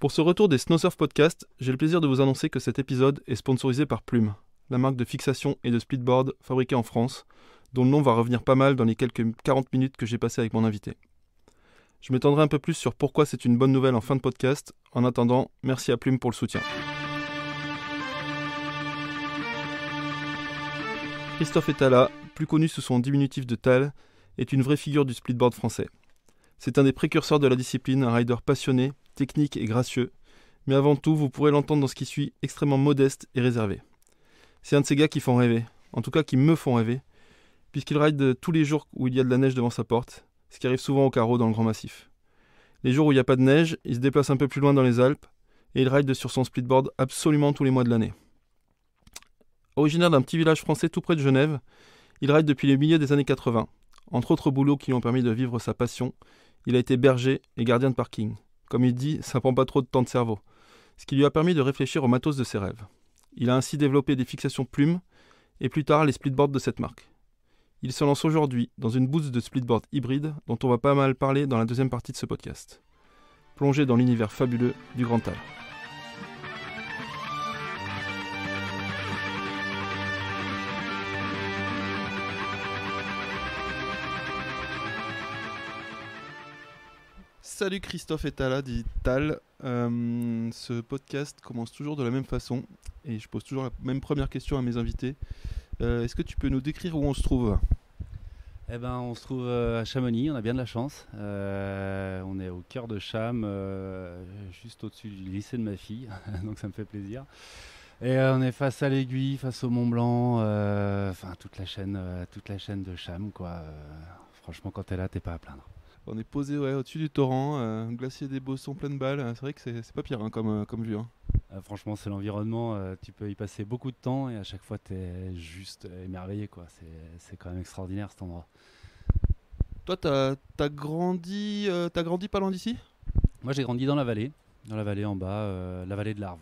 Pour ce retour des Snowsurf Podcast, j'ai le plaisir de vous annoncer que cet épisode est sponsorisé par Plume, la marque de fixation et de splitboard fabriquée en France, dont le nom va revenir pas mal dans les quelques 40 minutes que j'ai passées avec mon invité. Je m'étendrai un peu plus sur pourquoi c'est une bonne nouvelle en fin de podcast. En attendant, merci à Plume pour le soutien. Christophe Etala, plus connu sous son diminutif de Tal, est une vraie figure du splitboard français. C'est un des précurseurs de la discipline, un rider passionné, technique et gracieux, mais avant tout, vous pourrez l'entendre dans ce qui suit, extrêmement modeste et réservé. C'est un de ces gars qui font rêver, en tout cas qui me font rêver, puisqu'il ride tous les jours où il y a de la neige devant sa porte, ce qui arrive souvent au carreau dans le Grand Massif. Les jours où il n'y a pas de neige, il se déplace un peu plus loin dans les Alpes, et il ride sur son splitboard absolument tous les mois de l'année. Originaire d'un petit village français tout près de Genève, il ride depuis le milieu des années 80. Entre autres boulots qui lui ont permis de vivre sa passion, il a été berger et gardien de parking. Comme il dit, ça prend pas trop de temps de cerveau, ce qui lui a permis de réfléchir au matos de ses rêves. Il a ainsi développé des fixations plumes, et plus tard les splitboards de cette marque. Il se lance aujourd'hui dans une bouse de splitboard hybride dont on va pas mal parler dans la deuxième partie de ce podcast. Plongé dans l'univers fabuleux du Grand Tal. Salut Christophe Etala, dit Tal. Ce podcast commence toujours de la même façon et je pose toujours la même première question à mes invités. Est-ce que tu peux nous décrire où on se trouve ? Eh ben, on se trouve à Chamonix, on a bien de la chance. On est au cœur de Cham, juste au-dessus du lycée de ma fille, donc ça me fait plaisir. Et on est face à l'Aiguille, face au Mont Blanc, enfin toute la chaîne de Cham, quoi. Franchement, quand t'es là, t'es pas à plaindre. On est posé au-dessus du torrent, glacier des Bossons pleine balle. C'est vrai que c'est pas pire comme vue. Hein. Franchement, c'est l'environnement, tu peux y passer beaucoup de temps et à chaque fois, t'es juste émerveillé, quoi. C'est quand même extraordinaire cet endroit. Toi, t'as grandi pas loin d'ici ? Moi, j'ai grandi dans la vallée en bas, la vallée de l'Arve.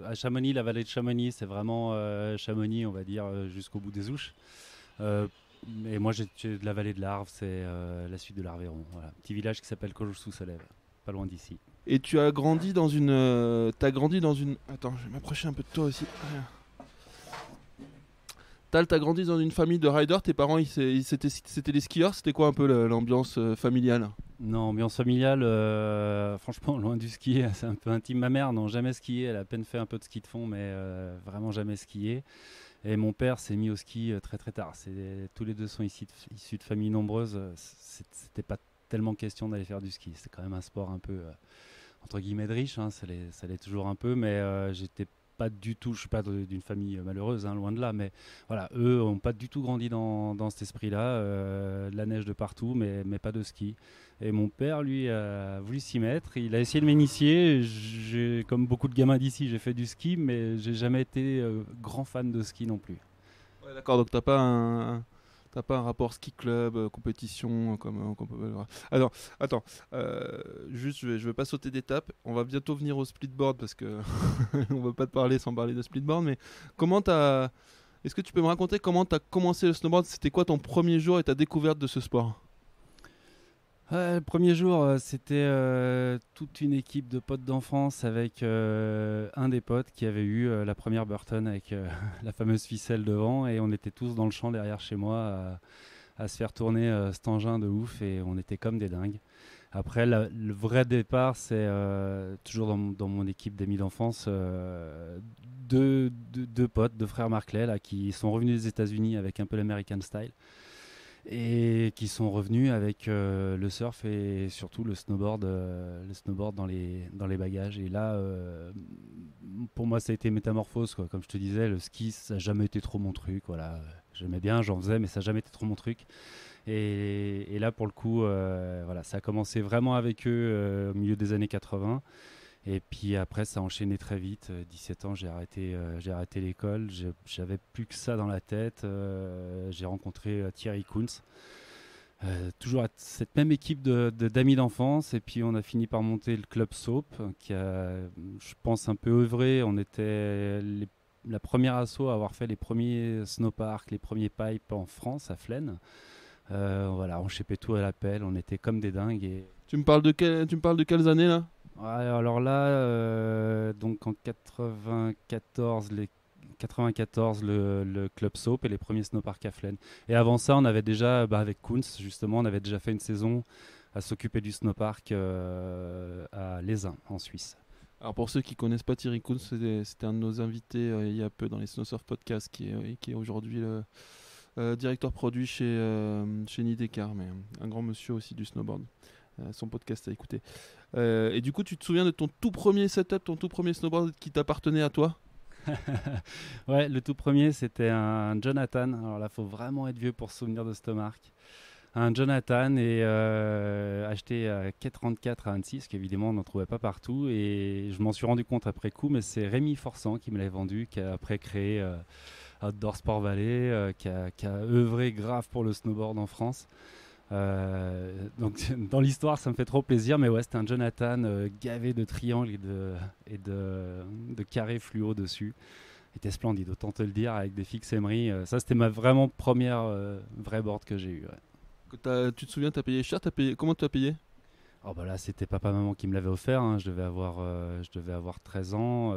À Chamonix, la vallée de Chamonix, c'est vraiment Chamonix, on va dire, jusqu'au bout des Ouches. Et moi, j'ai de la vallée de l'Arve, c'est la suite de l'Arveyron. Voilà. Petit village qui s'appelle Collioure-sous-Salève, pas loin d'ici. Et tu as grandi dans une... Attends, je vais m'approcher un peu de toi aussi. Tal, t'as grandi dans une famille de riders, tes parents c'était des skieurs, c'était quoi un peu l'ambiance familiale ? Non, ambiance familiale, franchement, loin du ski, c'est un peu intime. Ma mère, non, jamais skié, elle a à peine fait un peu de ski de fond, mais vraiment jamais skié. Et mon père s'est mis au ski très très tard. Tous les deux sont issus de familles nombreuses. C'était pas tellement question d'aller faire du ski. C'est quand même un sport un peu entre guillemets de riche. Hein, ça l'est toujours un peu, mais j'étais pas du tout. Je suis pas d'une famille malheureuse, hein, loin de là. Mais voilà, eux ont pas du tout grandi dans cet esprit-là. De la neige de partout, mais pas de ski. Et mon père, lui, a voulu s'y mettre. Il a essayé de m'initier. Comme beaucoup de gamins d'ici, j'ai fait du ski, mais j'ai jamais été grand fan de ski non plus. Ouais, d'accord, donc t'as pas un rapport ski club, compétition, comme on peut le voir. Alors, attends, juste, je vais pas sauter d'étape. On va bientôt venir au splitboard parce que on va pas te parler sans parler de splitboard. Mais est-ce que tu peux me raconter comment t'as commencé le snowboard ? C'était quoi ton premier jour et ta découverte de ce sport ? Le premier jour, c'était toute une équipe de potes d'enfance avec un des potes qui avait eu la première Burton avec la fameuse ficelle devant, et on était tous dans le champ derrière chez moi à se faire tourner cet engin de ouf, et on était comme des dingues. Après, le vrai départ, c'est toujours dans mon équipe d'amis d'enfance, deux potes, deux frères Marclay, là, qui sont revenus des États-Unis avec un peu l'American Style. Et qui sont revenus avec le surf et surtout le snowboard dans les bagages. Et là, pour moi, ça a été métamorphose, quoi. Comme je te disais, le ski, ça n'a jamais été trop mon truc. Voilà. J'aimais bien, j'en faisais, mais ça n'a jamais été trop mon truc. Et là, pour le coup, voilà, ça a commencé vraiment avec eux au milieu des années 80. Et puis après, ça a enchaîné très vite. 17 ans, j'ai arrêté l'école. J'avais plus que ça dans la tête. J'ai rencontré Thierry Kunz. Toujours cette même équipe d'amis d'enfance. Et puis on a fini par monter le Club Soap, qui a, je pense, un peu œuvré. On était la première asso à avoir fait les premiers snowparks, les premiers pipes en France, à Flaine. Voilà, on chépait tout à l'appel. On était comme des dingues. Et... Tu me parles de quelles années là ? Ouais, alors là, donc en 94, le Club Soap et les premiers snowparks à Flaine. Et avant ça, on avait déjà, avec Kunz, justement, on avait déjà fait une saison à s'occuper du snowpark à Lézin, en Suisse. Alors pour ceux qui connaissent pas Thierry Koons, c'était un de nos invités il y a peu dans les Snowsurf Podcast, qui est aujourd'hui le directeur produit chez Nidecar, mais un grand monsieur aussi du snowboard. Son podcast à écouter. Et du coup, tu te souviens de ton tout premier setup, ton tout premier snowboard qui t'appartenait à toi? Ouais, le tout premier, c'était un Jonathan. Alors là, faut vraiment être vieux pour se souvenir de cette marque. Un Jonathan et acheté à 4,34 à Annecy, parce qu'évidemment on n'en trouvait pas partout. Et je m'en suis rendu compte après coup, mais c'est Rémi Forçant qui me l'avait vendu, qui a après créé Outdoor Sport Valley, qui a œuvré grave pour le snowboard en France. Donc dans l'histoire, ça me fait trop plaisir, mais ouais, c'était un Jonathan gavé de triangles et de carrés fluo dessus. Il était splendide, autant te le dire, avec des fixes Emery. Ça, c'était ma vraiment première vraie board que j'ai eue. Ouais. Tu te souviens, t'as payé cher, comment tu as payé? Oh bah là, c'était papa-maman qui me l'avait offert. Hein. Je devais avoir 13 ans.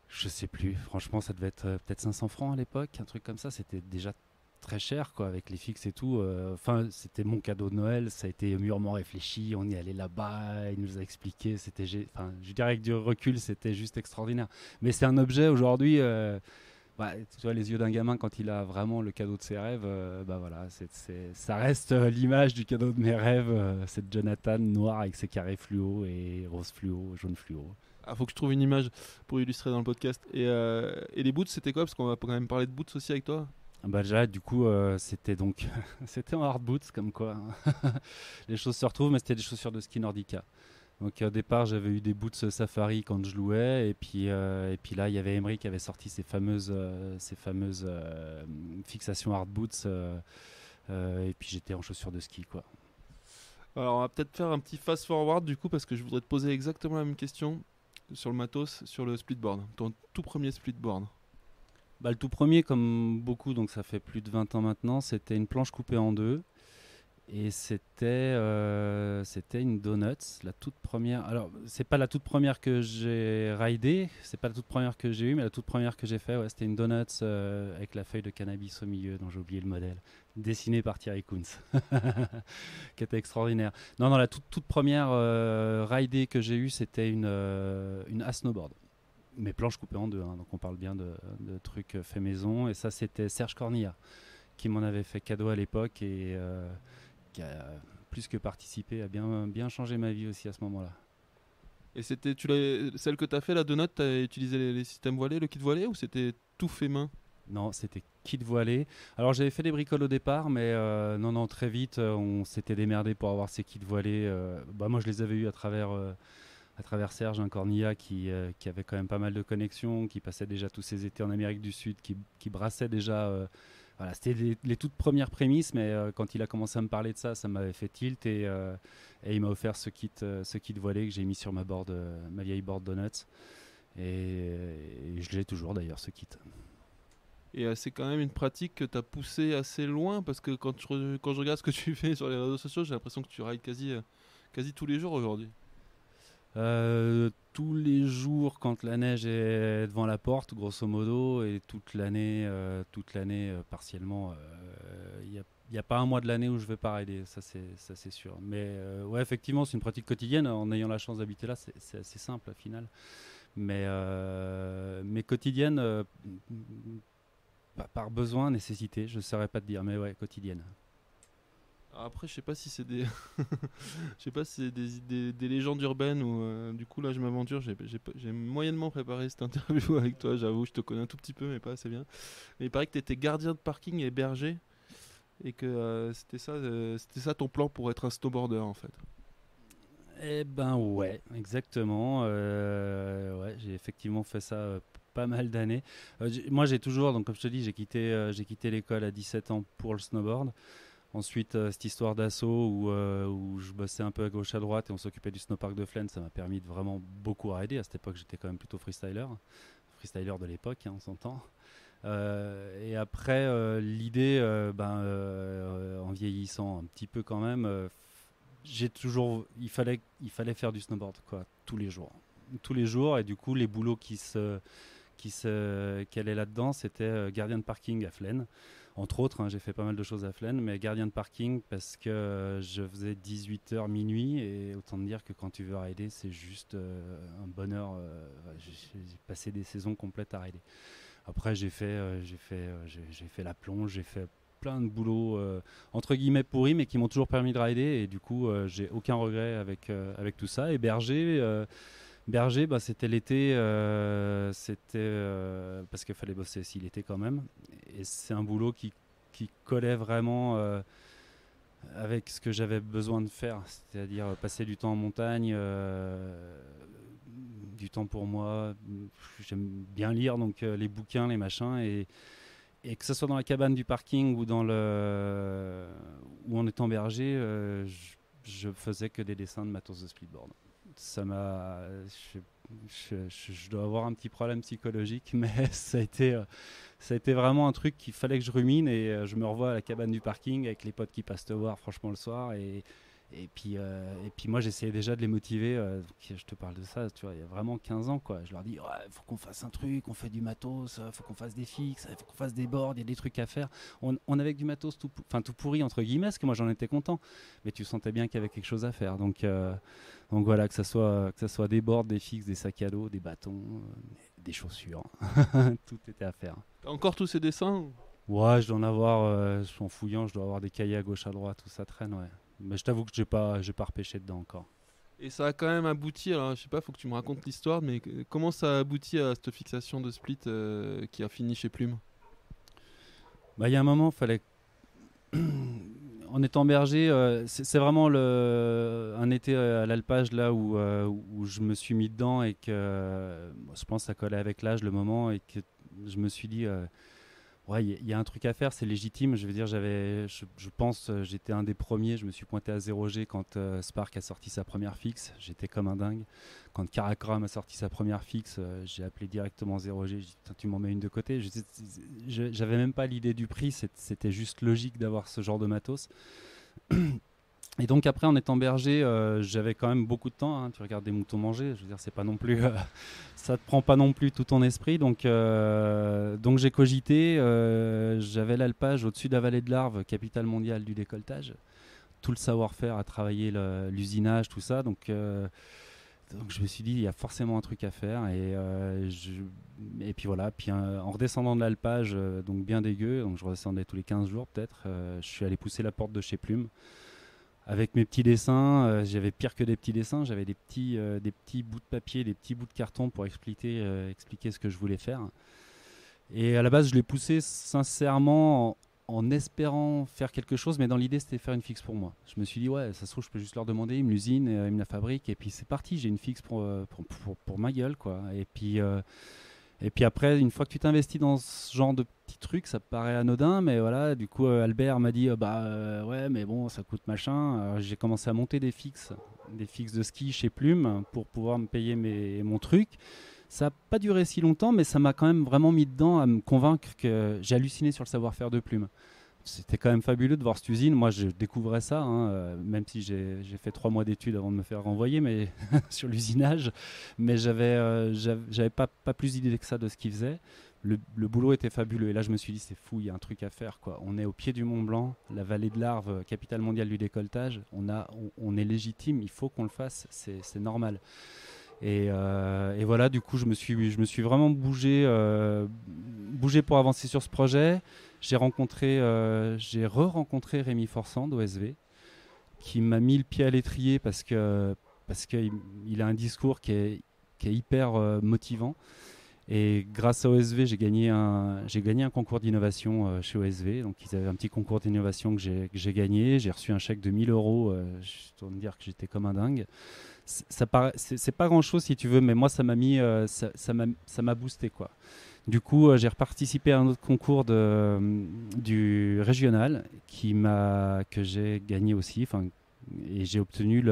Je sais plus. Franchement, ça devait être peut-être 500 francs à l'époque, un truc comme ça. C'était déjà très cher, quoi, avec les fixes et tout. Enfin, c'était mon cadeau de Noël. Ça a été mûrement réfléchi. On y allait là-bas. Il nous a expliqué. Enfin, je dirais que du recul, c'était juste extraordinaire. Mais c'est un objet aujourd'hui. Tu vois, les yeux d'un gamin quand il a vraiment le cadeau de ses rêves, voilà, ça reste l'image du cadeau de mes rêves, cette Jonathan noir avec ses carrés fluo et rose fluo, jaune fluo. Ah, faut que je trouve une image pour illustrer dans le podcast. Et les boots, c'était quoi? Parce qu'on va quand même parler de boots aussi avec toi. Déjà, du coup, c'était donc c'était en hard boots, comme quoi hein. Les choses se retrouvent, mais c'était des chaussures de ski Nordica. Donc au départ, j'avais eu des boots Safari quand je louais, et puis là, il y avait Emery qui avait sorti ces fameuses fixations hard boots, et puis j'étais en chaussures de ski, quoi. Alors, on va peut-être faire un petit fast forward du coup, parce que je voudrais te poser exactement la même question sur le matos, sur le splitboard. Ton tout premier splitboard. Le tout premier, comme beaucoup, donc ça fait plus de 20 ans maintenant, c'était une planche coupée en deux. Et c'était une Donuts, la toute première. Alors, c'est pas la toute première que j'ai ridée, c'est pas la toute première que j'ai eue, mais la toute première que j'ai fait, ouais, c'était une Donuts avec la feuille de cannabis au milieu, dont j'ai oublié le modèle, dessinée par Thierry Kunz, qui était extraordinaire. Non, non, la toute première ridée que j'ai eue, c'était une A snowboard, mais planche coupée en deux, hein, donc on parle bien de trucs fait maison. Et ça, c'était Serge Cornilla qui m'en avait fait cadeau à l'époque et qui a plus que participé à bien changer ma vie aussi à ce moment-là. Et celle que tu as fait, la donut, tu as utilisé les systèmes voilés, le kit voilé, ou c'était tout fait main? Non, c'était kit voilé. Alors j'avais fait des bricoles au départ, mais non, très vite, on s'était démerdé pour avoir ces kits voilés. Moi, je les avais eus à travers Serge, un Cornilla qui avait quand même pas mal de connexions, qui passait déjà tous ses étés en Amérique du Sud, qui brassait déjà. Voilà, c'était les toutes premières prémices, mais quand il a commencé à me parler de ça, ça m'avait fait tilt, et il m'a offert ce kit voilé que j'ai mis sur ma vieille board Donuts, et je l'ai toujours d'ailleurs, ce kit. Et c'est quand même une pratique que tu as poussée assez loin, parce que quand je regarde ce que tu fais sur les réseaux sociaux, j'ai l'impression que tu rides quasi tous les jours aujourd'hui. Tous les jours quand la neige est devant la porte, grosso modo, et toute l'année partiellement. Il n'y a pas un mois de l'année où je ne vais pas rider, ça c'est sûr. Mais ouais, effectivement, c'est une pratique quotidienne. En ayant la chance d'habiter là, c'est assez simple au final. Mais quotidienne, par besoin, nécessité, je ne saurais pas te dire, mais ouais, quotidienne. Après, je sais pas si c'est des, je sais pas si c'est des légendes urbaines ou du coup là je m'aventure. J'ai moyennement préparé cette interview avec toi. J'avoue, je te connais un tout petit peu, mais pas assez bien. Mais il paraît que tu étais gardien de parking et berger, et que c'était ça ton plan pour être un snowboarder en fait. Eh ben ouais, exactement. Ouais, j'ai effectivement fait ça pas mal d'années. Moi, j'ai toujours, donc comme je te dis, j'ai quitté l'école à 17 ans pour le snowboard. Ensuite, cette histoire d'assaut où je bossais un peu à gauche à droite et on s'occupait du snowpark de Flaine, ça m'a permis de vraiment beaucoup rider. À cette époque, j'étais quand même plutôt freestyler de l'époque, hein, on s'entend. Et après, l'idée, en vieillissant un petit peu quand même, il fallait faire du snowboard quoi, tous les jours, et du coup les boulots qui allaient là-dedans, c'était gardien de parking à Flaine. Entre autres, hein, j'ai fait pas mal de choses à Flaine, mais gardien de parking parce que je faisais 18h minuit, et autant te dire que quand tu veux rider, c'est juste un bonheur. J'ai passé des saisons complètes à rider. Après, j'ai fait la plonge, j'ai fait plein de boulots entre guillemets pourris, mais qui m'ont toujours permis de rider, et du coup, j'ai aucun regret avec tout ça. Et Berger, bah, c'était l'été, parce qu'il fallait bosser aussi l'été quand même. Et c'est un boulot qui collait vraiment avec ce que j'avais besoin de faire, c'est-à-dire passer du temps en montagne, du temps pour moi. J'aime bien lire, donc les bouquins, les machins, et que ce soit dans la cabane du parking ou en étant berger, je faisais que des dessins de matos de speedboard. Ça m'a, je dois avoir un petit problème psychologique, mais ça a été vraiment un truc qu'il fallait que je rumine, et je me revois à la cabane du parking avec les potes qui passent te voir franchement le soir, et puis moi j'essayais déjà de les motiver, je te parle de ça, tu vois, il y a vraiment 15 ans quoi. Je leur dis, ouais, faut qu'on fasse un truc, on fait du matos, faut qu'on fasse des fixes, faut qu'on fasse des boards, il y a des trucs à faire. On avait du matos tout pourri entre guillemets, parce que moi j'en étais content, mais tu sentais bien qu'il y avait quelque chose à faire. Donc voilà, que ça soit des boards, des fixes, des sacs à dos, des bâtons, des chaussures, tout était à faire. T'as encore tous ces dessins? Ouais, je dois en avoir, en fouillant, je dois avoir des cahiers à gauche à droite, tout ça traîne, ouais. Mais je t'avoue que j'ai pas repêché dedans encore. Et ça a quand même abouti, alors je sais pas, faut que tu me racontes l'histoire, mais comment ça a abouti à cette fixation de split qui a fini chez Plume? Bah, il y a un moment, fallait. En étant berger, c'est vraiment un été à l'alpage là où je me suis mis dedans, et que je pense que ça collait avec l'âge, le moment, et que je me suis dit. Ouais, il y a un truc à faire, c'est légitime. Je veux dire, je pense, j'étais un des premiers. Je me suis pointé à 0G quand Spark a sorti sa première fixe. J'étais comme un dingue. Quand Karakram a sorti sa première fixe, j'ai appelé directement 0G. J'ai dit, tu m'en mets une de côté. J'avais même pas l'idée du prix. C'était juste logique d'avoir ce genre de matos. Et donc après, en étant berger, j'avais quand même beaucoup de temps, hein. Tu regardes des moutons manger, je veux dire, c'est pas non plus, ça te prend pas non plus tout ton esprit. Donc j'ai cogité. J'avais l'alpage au-dessus de la vallée de l'Arve, capitale mondiale du décolletage. Tout le savoir-faire à travailler l'usinage, tout ça. Donc je me suis dit, il y a forcément un truc à faire. Et puis voilà. Puis en redescendant de l'alpage, donc bien dégueu, donc je redescendais tous les 15 jours peut-être, je suis allé pousser la porte de chez Plume. Avec mes petits dessins, j'avais pire que des petits dessins, j'avais des petits bouts de papier, des petits bouts de carton pour expliquer ce que je voulais faire. Et à la base, je l'ai poussé sincèrement en espérant faire quelque chose, mais dans l'idée, c'était faire une fixe pour moi. Je me suis dit, ouais, ça se trouve, je peux juste leur demander, ils me l'usinent, ils me la fabriquent, et puis c'est parti, j'ai une fixe pour ma gueule, quoi. Et puis après, une fois que tu t'investis dans ce genre de petits trucs, ça paraît anodin, mais voilà, du coup, Albert m'a dit, ouais, mais bon, ça coûte machin. Alors, j'ai commencé à monter des fixes de ski chez Plume pour pouvoir me payer mon truc. Ça n'a pas duré si longtemps, mais ça m'a quand même vraiment mis dedans à me convaincre que j'ai halluciné sur le savoir-faire de Plume. C'était quand même fabuleux de voir cette usine. Moi, je découvrais ça, hein, même si j'ai fait 3 mois d'études avant de me faire renvoyer, mais sur l'usinage. Mais j'avais pas plus d'idées que ça de ce qu'ils faisaient. Le boulot était fabuleux. Et là, je me suis dit, c'est fou, il y a un truc à faire, quoi. On est au pied du Mont Blanc, la vallée de l'Arve, capitale mondiale du décolletage. On est légitime, il faut qu'on le fasse, c'est normal. Et voilà, du coup, je me suis vraiment bougé pour avancer sur ce projet. J'ai re-rencontré Rémi Forsand d'OSV, qui m'a mis le pied à l'étrier parce qu'il a un discours qui est hyper motivant. Et grâce à OSV, j'ai gagné un concours d'innovation chez OSV. Donc ils avaient un petit concours d'innovation que j'ai gagné. J'ai reçu un chèque de 1 000 euros. Je dois me dire que j'étais comme un dingue. C'est pas grand chose si tu veux, mais moi ça m'a mis, ça m'a boosté, quoi. Du coup, j'ai reparticipé à un autre concours du régional que j'ai gagné aussi. Et j'ai obtenu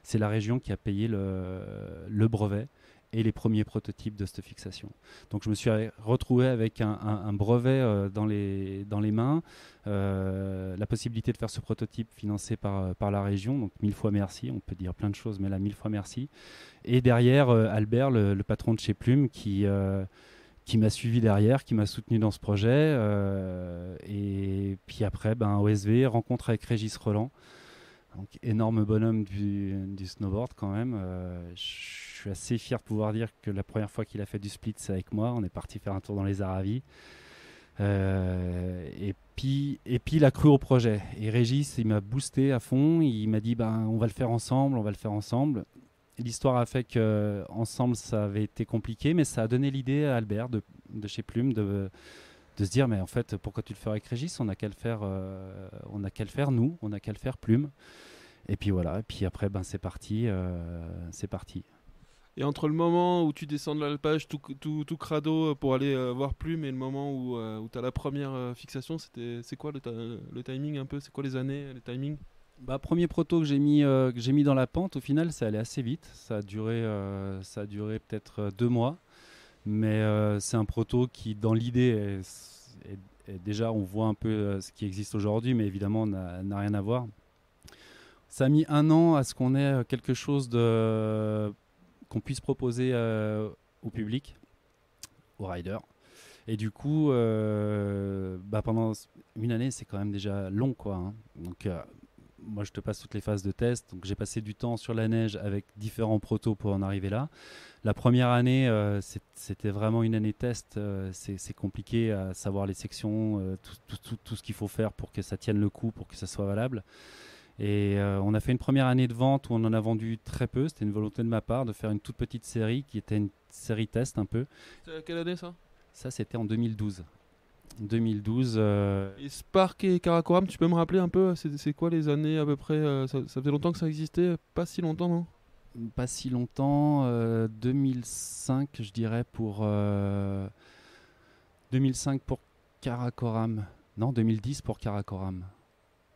c'est la région qui a payé le brevet. et les premiers prototypes de cette fixation. Donc je me suis retrouvé avec un brevet dans les mains, la possibilité de faire ce prototype financé par la région, donc 1000 fois merci, on peut dire plein de choses, mais là 1000 fois merci. Et derrière, Albert, le patron de chez Plume, qui m'a suivi derrière, qui m'a soutenu dans ce projet. Et puis après, OSV, rencontre avec Régis Roland, donc énorme bonhomme du snowboard quand même. Je suis assez fier de pouvoir dire que la première fois qu'il a fait du split, c'est avec moi. On est parti faire un tour dans les Aravis. Et puis il a cru au projet. Et Régis, il m'a boosté à fond. Il m'a dit, on va le faire ensemble, on va le faire ensemble. L'histoire a fait qu'ensemble, ça avait été compliqué, mais ça a donné l'idée à Albert de chez Plume de se dire, mais en fait, pourquoi tu le fais avec Régis? On n'a qu'à le faire, nous, on n'a qu'à le faire Plume. Et puis voilà, et puis après, c'est parti. Et entre le moment où tu descends de l'alpage tout crado pour aller voir Plume et le moment où tu as la première fixation, c'est quoi le timing un peu? C'est quoi les années, les timings? Premier proto que j'ai mis dans la pente, au final, ça allait assez vite. Ça a duré peut-être 2 mois. Mais c'est un proto qui, dans l'idée, est déjà, on voit un peu ce qui existe aujourd'hui, mais évidemment, n'a rien à voir. Ça a mis 1 an à ce qu'on ait quelque chose qu'on puisse proposer au public, aux riders. Et du coup, pendant 1 année, c'est quand même déjà long, quoi. Hein. Donc, moi, je te passe toutes les phases de test. Donc, j'ai passé du temps sur la neige avec différents protos pour en arriver là. La première année, c'était vraiment une année test. C'est compliqué à savoir les sections, tout ce qu'il faut faire pour que ça tienne le coup, pour que ça soit valable. Et on a fait une première année de vente où on en a vendu très peu. C'était une volonté de ma part de faire une toute petite série qui était une série test un peu. C'est quelle année ça? Ça, c'était en 2012. 2012. Et Spark et Karakoram, tu peux me rappeler un peu, c'est quoi les années à peu près? Ça faisait longtemps que ça existait? Pas si longtemps, non? Pas si longtemps. 2005, je dirais, pour 2005 pour Karakoram. Non, 2010 pour Karakoram.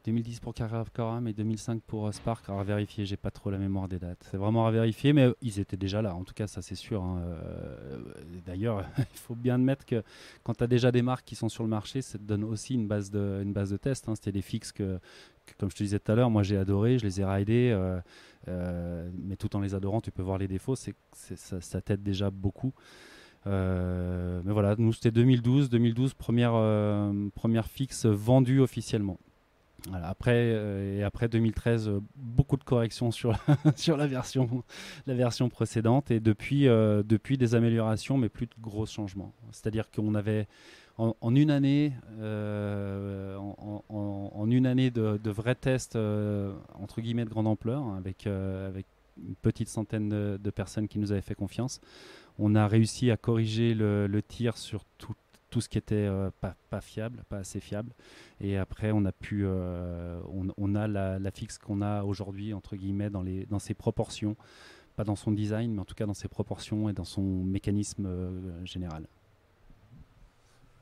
2010 pour Karakoram et 2005 pour Spark. Alors à vérifier, j'ai pas trop la mémoire des dates. C'est vraiment à vérifier, mais ils étaient déjà là. En tout cas, ça c'est sûr. Hein. D'ailleurs, il faut bien admettre que quand tu as déjà des marques qui sont sur le marché, ça te donne aussi une base de test. Hein. C'était des fixes que, comme je te disais tout à l'heure, moi j'ai adoré, je les ai ridés, mais tout en les adorant, tu peux voir les défauts. Ça t'aide déjà beaucoup. Mais voilà, nous c'était 2012, première fixe vendue officiellement. Voilà, après 2013, beaucoup de corrections sur la version précédente et depuis des améliorations, mais plus de gros changements. C'est-à-dire qu'on avait en une année, en une année de vrais tests entre guillemets de grande ampleur, hein, avec une petite centaine de personnes qui nous avaient fait confiance, on a réussi à corriger le tir sur tout ce qui était pas fiable, pas assez fiable. Et après, on a pu, on a la fixe qu'on a aujourd'hui, entre guillemets, dans ses proportions, pas dans son design, mais en tout cas dans ses proportions et dans son mécanisme général.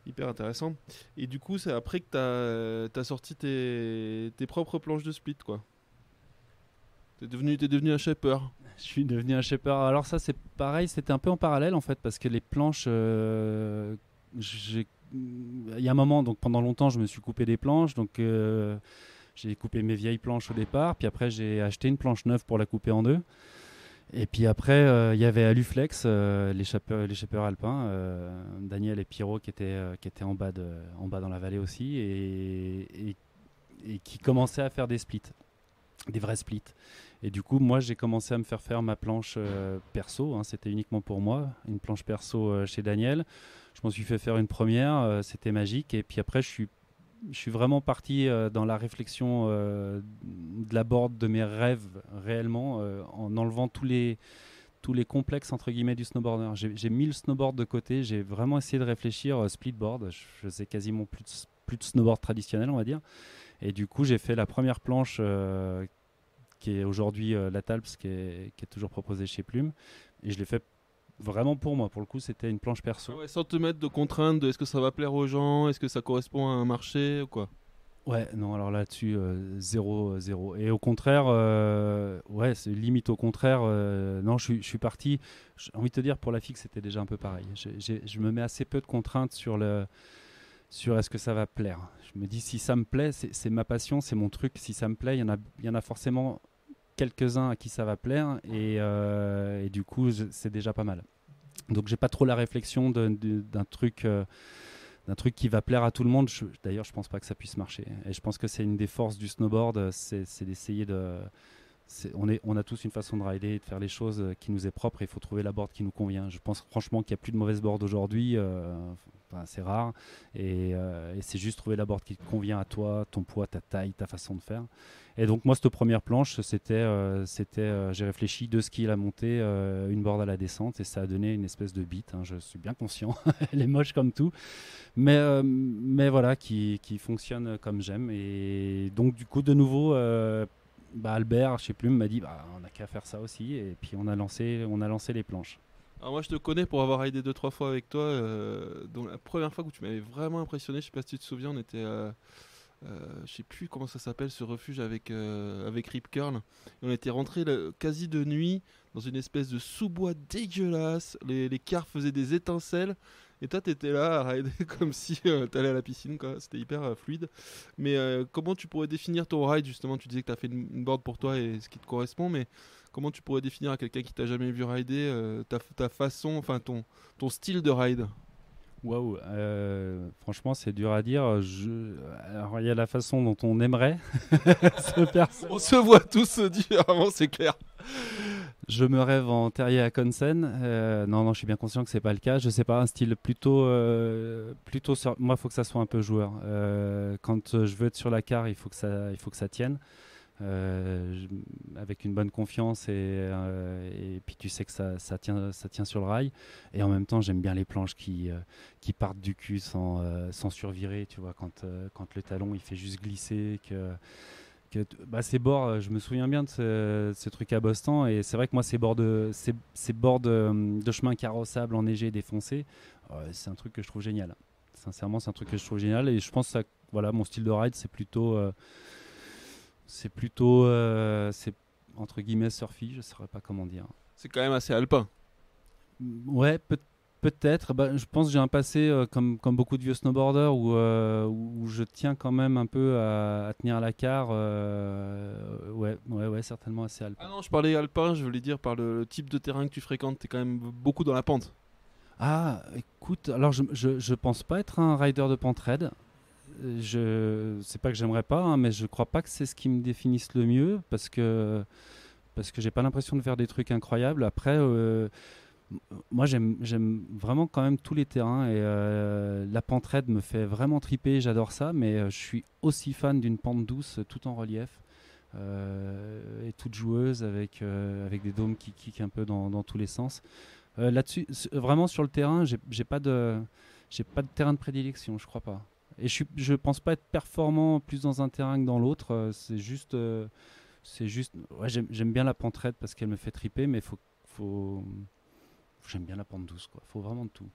Hyper intéressant. Et du coup, c'est après que tu as sorti tes propres planches de split, quoi. T'es devenu un shaper. Je suis devenu un shaper. Alors ça, c'est pareil, c'était un peu en parallèle, en fait, parce que les planches... il y a un moment, donc pendant longtemps, je me suis coupé des planches. Donc j'ai coupé mes vieilles planches au départ. Puis après, j'ai acheté une planche neuve pour la couper en 2. Et puis après, il y avait Aluflex, les shapers alpins, Daniel et Pierrot qui étaient en bas dans la vallée aussi et qui commençaient à faire des splits, des vrais splits. Et du coup, moi, j'ai commencé à me faire ma planche perso. Hein, c'était uniquement pour moi, une planche perso chez Daniel. Je m'en suis fait faire une première, c'était magique. Et puis après, je suis vraiment parti dans la réflexion de la board de mes rêves réellement, en enlevant tous les complexes entre guillemets du snowboarder. J'ai mis le snowboard de côté, j'ai vraiment essayé de réfléchir splitboard. Je faisais quasiment plus de snowboard traditionnel, on va dire. Et du coup, j'ai fait la première planche qui est aujourd'hui la Talps, qui est toujours proposée chez Plume. Et je l'ai fait vraiment pour moi. Pour le coup, c'était une planche perso. Ouais, sans te mettre de contraintes de est-ce que ça va plaire aux gens, est-ce que ça correspond à un marché ou quoi. Ouais, non, alors là-dessus, zéro, zéro. Et au contraire, ouais, c'est limite au contraire. Non, je suis parti. J'ai envie de te dire, pour la fixe, c'était déjà un peu pareil. Je me mets assez peu de contraintes sur est-ce que ça va plaire. Je me dis, si ça me plaît, c'est ma passion, c'est mon truc. Si ça me plaît, il y en a forcément quelques-uns à qui ça va plaire. Et du coup, c'est déjà pas mal. Donc, j'ai pas trop la réflexion d'un truc qui va plaire à tout le monde. D'ailleurs, je pense pas que ça puisse marcher. Et je pense que c'est une des forces du snowboard, c'est d'essayer de. On a tous une façon de rider et de faire les choses qui nous est propre. Et il faut trouver la board qui nous convient. Je pense franchement qu'il n'y a plus de mauvaises boards aujourd'hui. Enfin, c'est rare. Et c'est juste trouver la board qui te convient à toi, ton poids, ta taille, ta façon de faire. Et donc moi, cette première planche, j'ai réfléchi 2 skis à la montée, une board à la descente, et ça a donné une espèce de beat. Hein, je suis bien conscient. Elle est moche comme tout, mais voilà, qui fonctionne comme j'aime. Et donc du coup, de nouveau, Albert, je sais plus, m'a dit, on n'a qu'à faire ça aussi. Et puis on a lancé les planches. Alors moi je te connais pour avoir raidé 2-3 fois avec toi. Donc la première fois que tu m'avais vraiment impressionné, je sais pas si tu te souviens, on était je sais plus comment ça s'appelle ce refuge avec Rip Curl. Et on était rentré quasi de nuit dans une espèce de sous-bois dégueulasse. Les cars faisaient des étincelles. Et toi t'étais là à rider comme si t'allais à la piscine quoi. C'était hyper fluide. Mais comment tu pourrais définir ton ride justement? Tu disais que t'as fait une board pour toi et ce qui te correspond, mais comment tu pourrais définir à quelqu'un qui t'a jamais vu rider ta façon, enfin ton style de ride? Waouh, franchement, c'est dur à dire. Alors, il y a la façon dont on aimerait se On percevoir. se voit tous différemment, c'est clair. Je me rêve en Terrier à Consen. Non, non, je suis bien conscient que c'est pas le cas. Je sais pas, un style moi, il faut que ça soit un peu joueur. Quand je veux être sur la carte, il faut que ça tienne. Avec une bonne confiance et puis tu sais que ça tient sur le rail. Et en même temps, j'aime bien les planches qui partent du cul sans survirer. Tu vois, quand le talon il fait juste glisser, ces bords, je me souviens bien de ce truc à Boston. Et c'est vrai que moi, ces bords de chemin carrossable enneigé, défoncé, c'est un truc que je trouve génial. Sincèrement, c'est un truc que je trouve génial. Et je pense que ça, voilà, mon style de ride, c'est entre guillemets surfy, je ne saurais pas comment dire. C'est quand même assez alpin. Ouais, peut-être. Je pense que j'ai un passé comme beaucoup de vieux snowboarders où je tiens quand même un peu à tenir la carte. Ouais, certainement assez Ah alpin. non, je parlais alpin, je voulais dire par le type de terrain que tu fréquentes, t'es quand même beaucoup dans la pente. Ah, écoute, alors je pense pas être un rider de pente raide. C'est pas que j'aimerais pas, hein, mais je crois pas que c'est ce qui me définisse le mieux parce que j'ai pas l'impression de faire des trucs incroyables. Après, moi j'aime vraiment quand même tous les terrains et la pente raide me fait vraiment triper, j'adore ça, mais je suis aussi fan d'une pente douce tout en relief et toute joueuse avec des dômes qui kickent un peu dans tous les sens. Là-dessus, vraiment sur le terrain, j'ai pas de terrain de prédilection, je crois pas. Et je pense pas être performant plus dans un terrain que dans l'autre. C'est juste. Ouais, j'aime bien la pente raide parce qu'elle me fait triper, mais faut, j'aime bien la pente douce, quoi. Faut vraiment de tout.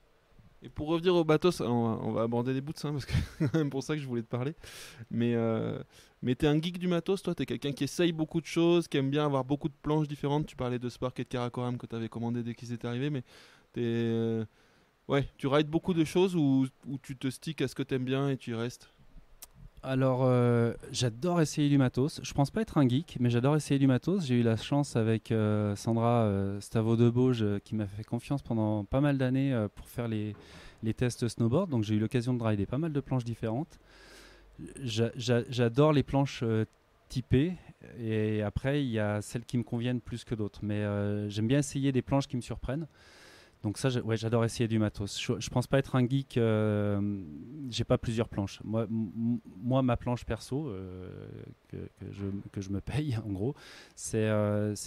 Et pour revenir au bateau, on va aborder les boots, hein, parce que c'est quand même pour ça que je voulais te parler. Mais t'es un geek du matos, toi, t'es quelqu'un qui essaye beaucoup de choses, qui aime bien avoir beaucoup de planches différentes. Tu parlais de Spark et de Karakoram que t'avais commandé dès qu'ils étaient arrivés, mais ouais, tu rides beaucoup de choses ou tu te sticks à ce que t'aimes bien et tu y restes. Alors, j'adore essayer du matos. Je pense pas être un geek, mais j'adore essayer du matos. J'ai eu la chance avec Sandra Stavo-Debauge qui m'a fait confiance pendant pas mal d'années pour faire les tests snowboard. Donc, j'ai eu l'occasion de rider pas mal de planches différentes. J'adore les planches typées. Et après, il y a celles qui me conviennent plus que d'autres. Mais j'aime bien essayer des planches qui me surprennent. Donc ça, ouais, j'adore essayer du matos. Je pense pas être un geek. J'ai pas plusieurs planches. Moi, ma planche perso que je me paye, en gros, c'est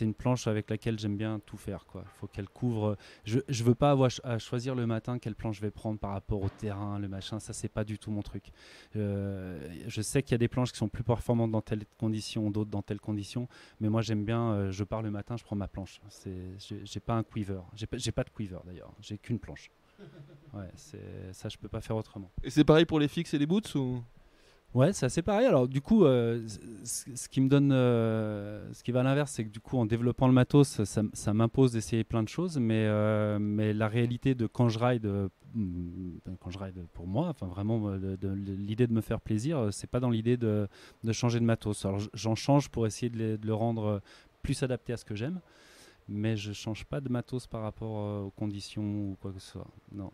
une planche avec laquelle j'aime bien tout faire, quoi. Faut qu'elle couvre. Je veux pas avoir à choisir le matin quelle planche je vais prendre par rapport au terrain, le machin. Ça, c'est pas du tout mon truc. Je sais qu'il y a des planches qui sont plus performantes dans telle condition, d'autres dans telle condition. Mais moi, j'aime bien. Je pars le matin, je prends ma planche. J'ai pas un quiver. J'ai pas de quiver d'ailleurs. J'ai qu'une planche. Ouais, ça, je peux pas faire autrement. Et c'est pareil pour les fixes et les boots ou... Ouais, c'est assez pareil. Alors du coup, ce qui me donne, ce qui va à l'inverse, c'est que du coup, en développant le matos, ça m'impose d'essayer plein de choses, mais la réalité de quand je ride pour moi, enfin vraiment, l'idée de me faire plaisir, c'est pas dans l'idée de changer de matos. Alors j'en change pour essayer de le rendre plus adapté à ce que j'aime, mais je change pas de matos par rapport aux conditions ou quoi que ce soit. Non.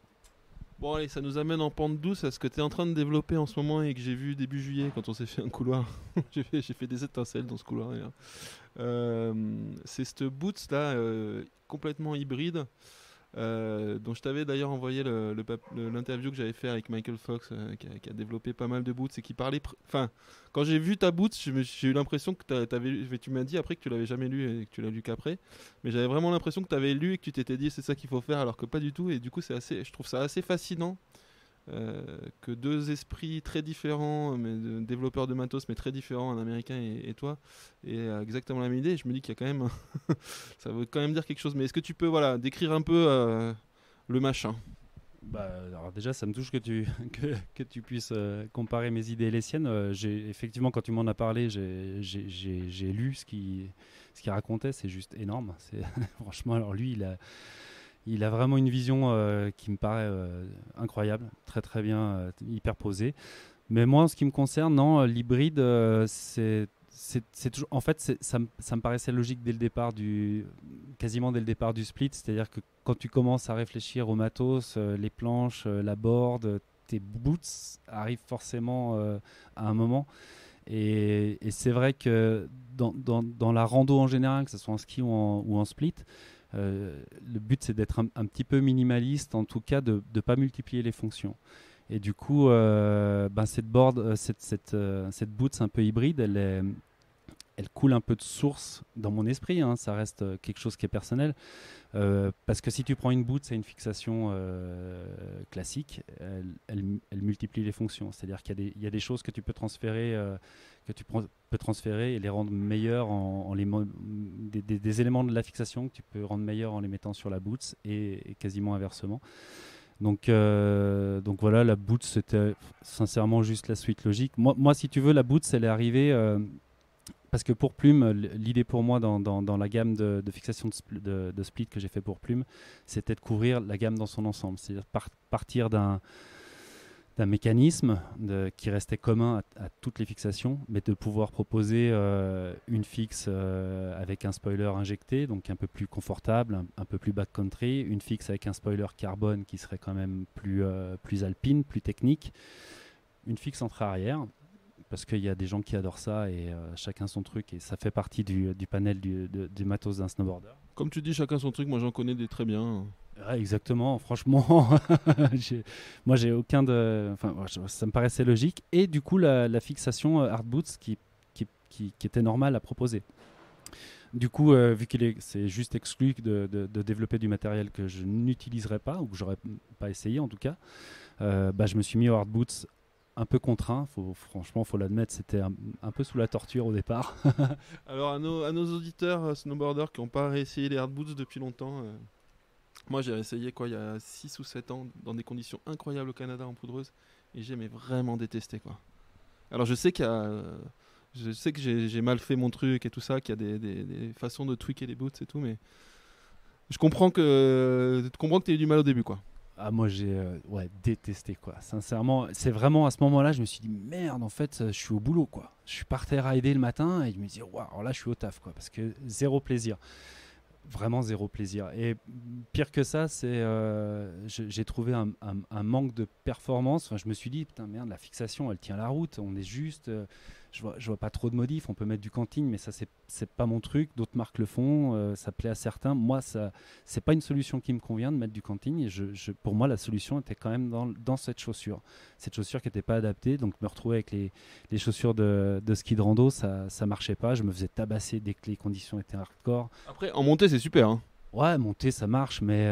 Bon allez, ça nous amène en pente douce à ce que tu es en train de développer en ce moment et que j'ai vu début juillet quand on s'est fait un couloir. J'ai fait des étincelles dans ce couloir. C'est ce Boots là, complètement hybride, dont je t'avais d'ailleurs envoyé l'interview que j'avais fait avec Michael Fox, qui a développé pas mal de boots et qui parlait. Enfin, quand j'ai vu ta boots, j'ai eu l'impression que tu m'as dit après que tu l'avais jamais lu et que tu l'as lu qu'après, mais j'avais vraiment l'impression que tu avais lu et que tu t'étais dit c'est ça qu'il faut faire, alors que pas du tout. Et du coup, je trouve ça assez fascinant. Que deux esprits très différents, mais développeurs de matos, mais très différents, un américain et toi, et exactement la même idée. Je me dis qu'il y a quand même, ça veut quand même dire quelque chose. Mais est-ce que tu peux, voilà, décrire un peu le machin? Bah, alors déjà, ça me touche que que tu puisses comparer mes idées et les siennes. Effectivement, quand tu m'en as parlé, j'ai lu ce qu'il racontait. C'est juste énorme. Franchement, alors lui, il a vraiment une vision qui me paraît incroyable, très très bien, hyper posée. Mais moi, en ce qui me concerne, non, l'hybride, c'est toujours. En fait, ça me paraissait logique dès le départ quasiment dès le départ du split. C'est-à-dire que quand tu commences à réfléchir au matos, les planches, la board, tes boots arrivent forcément à un moment. Et c'est vrai que dans la rando en général, que ce soit en ski ou en split, le but c'est d'être un petit peu minimaliste, en tout cas de ne pas multiplier les fonctions. Et du coup, cette board, cette boots un peu hybride, elle coule un peu de source dans mon esprit, hein, ça reste quelque chose qui est personnel. Parce que si tu prends une boot, c'est une fixation classique, elle multiplie les fonctions. C'est-à-dire qu'il y a des choses que tu peux transférer, peux transférer et les rendre meilleures des éléments de la fixation que tu peux rendre meilleurs en les mettant sur la boot et quasiment inversement. Donc voilà, la boot, c'était sincèrement juste la suite logique. Moi, si tu veux, la boot, elle est arrivée parce que pour Plume, l'idée pour moi dans la gamme de fixation de split que j'ai fait pour Plume, c'était de couvrir la gamme dans son ensemble. C'est-à-dire partir d'un mécanisme qui restait commun à toutes les fixations, mais de pouvoir proposer une fixe avec un spoiler injecté, donc un peu plus confortable, un peu plus backcountry, une fixe avec un spoiler carbone qui serait quand même plus alpine, plus technique, une fixe entrée-arrière, parce qu'il y a des gens qui adorent ça et chacun son truc, et ça fait partie du panel du matos d'un snowboarder. Comme tu dis, chacun son truc, moi j'en connais des très bien. Ouais, exactement, franchement, moi j'ai aucun de. Enfin, ça me paraissait logique. Et du coup, la fixation hard boots qui était normale à proposer. Du coup, vu c'est juste exclu de développer du matériel que je n'utiliserais pas, ou que j'aurais pas essayé en tout cas, je me suis mis aux hard boots un peu contraint. Franchement, faut l'admettre, c'était un peu sous la torture au départ. Alors, à nos auditeurs snowboarders qui n'ont pas réessayé les hard boots depuis longtemps. Moi j'ai essayé il y a 6 ou 7 ans dans des conditions incroyables au Canada en poudreuse et j'ai vraiment détesté quoi. Alors je sais que j'ai mal fait mon truc et tout ça, qu'il y a des façons de tweaker les boots et tout, mais je comprends que tu aies eu du mal au début quoi. Ah, moi j'ai détesté quoi. Sincèrement, c'est vraiment à ce moment-là, je me suis dit merde, en fait, je suis au boulot quoi. Je suis parti rider le matin et je me dis waouh, alors là je suis au taf quoi, parce que zéro plaisir. Vraiment zéro plaisir. Et pire que ça, j'ai trouvé un manque de performance. Enfin, je me suis dit, putain, merde, la fixation, elle tient la route. On est juste. Je vois pas trop de modifs. On peut mettre du canting, mais ça, c'est pas mon truc. D'autres marques le font. Ça plaît à certains. Moi, c'est pas une solution qui me convient de mettre du canting. Et pour moi, la solution était quand même dans cette chaussure. Cette chaussure qui n'était pas adaptée. Donc, me retrouver avec les chaussures de ski de rando, ça marchait pas. Je me faisais tabasser dès que les conditions étaient hardcore. Après, en montée, c'est super. Hein. Ouais, monter ça marche, mais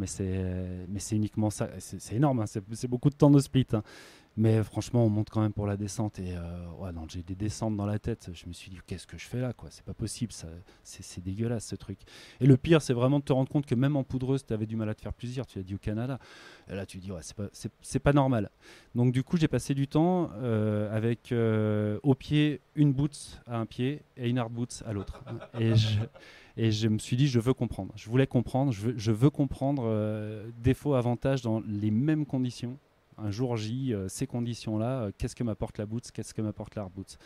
c'est uniquement ça. C'est énorme, hein, c'est beaucoup de temps de split. Hein. Mais franchement, on monte quand même pour la descente. Et ouais, non, j'ai des descentes dans la tête. Je me suis dit, qu'est-ce que je fais là, quoi? C'est pas possible, ça, c'est dégueulasse ce truc. Et le pire, c'est vraiment de te rendre compte que même en poudreuse, tu avais du mal à te faire plaisir. Tu l'as dit au Canada. Et là, tu dis, ouais, c'est pas normal. Donc, du coup, j'ai passé du temps avec au pied une boots à un pied et une hard boots à l'autre. Et je me suis dit, je veux comprendre. Je voulais comprendre. Je veux comprendre défaut, avantage dans les mêmes conditions un jour J, ces conditions-là, qu'est-ce que m'apporte la boots, qu'est-ce que m'apporte la hard boots.